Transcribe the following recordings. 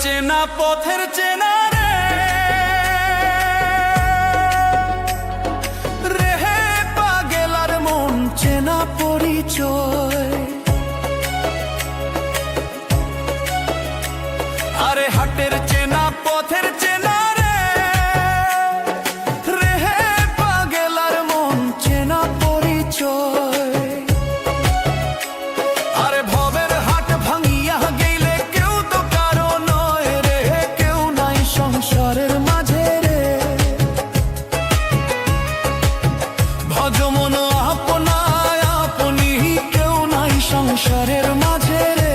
চেনা পথের চেনা রে রেহে পাগেলার মন চেনা পরিচয়। আরে হাটের চেনা পথের চেনা রে রেহে পাগেলার মন চেনা পরিচয়। আরে ভবের হাট ভাঙিয়া গেলে কেউ তো কারো নয় রে, কেউ নাই সংসারের মাঝে রে। ভজ মন আপনায় আপনি, কেউ নাই সংসারের মাঝে রে।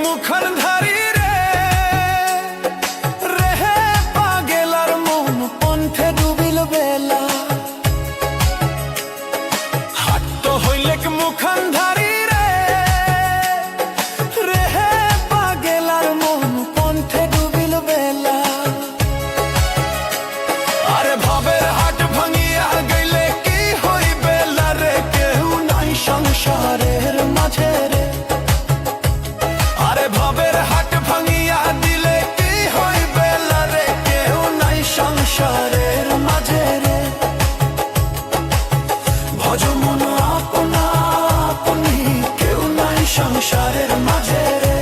মুখান ধারি রে রেহে পাগেলার মন পন্থে ডুবিল বেলা। হাট হইলে মুখান ধারি রে রেহে পাগেলার মন পন্থে ডুবিল বেলা। আরে ভাবের হাট ভাঙিয়া গেলে কি হইবে রে, কেউ নাই সংসারের মাঝে রে। ভবের হাট ভাঙিয়া দিলে কি হইবে রে, কেউ নাই সংসারের মাঝে রে। ভজ মন আপনা আপনি, কেউ নাই সংসারের মাঝে রে।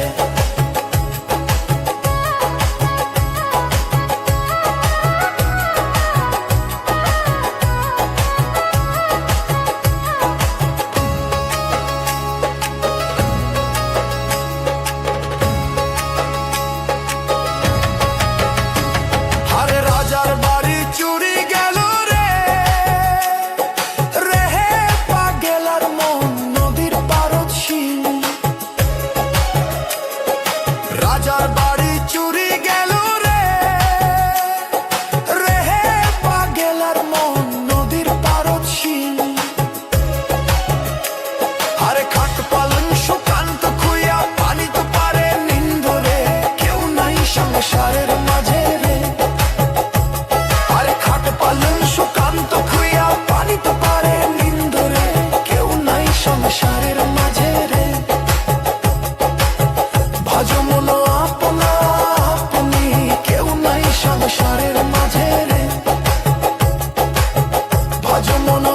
রাজার বাড়ি চুরি গেল রে রেহে পাগেলার মন নদীর পারদ শিল। আরে খাট পালন সুকান্ত খুইয়া পানি তো পারে নিন্দ রে, কেউ নাই সংসারের মাঝে রে। আরে খাট পালন সুকান্ত খুইয়া পানি তো পারে নিন্দ রে, কেউ নাই সংসারের মাঝে রে। ভজ মন আপনা আপনি, কেউ নাই সংসারের মাঝে রে। ভজ মন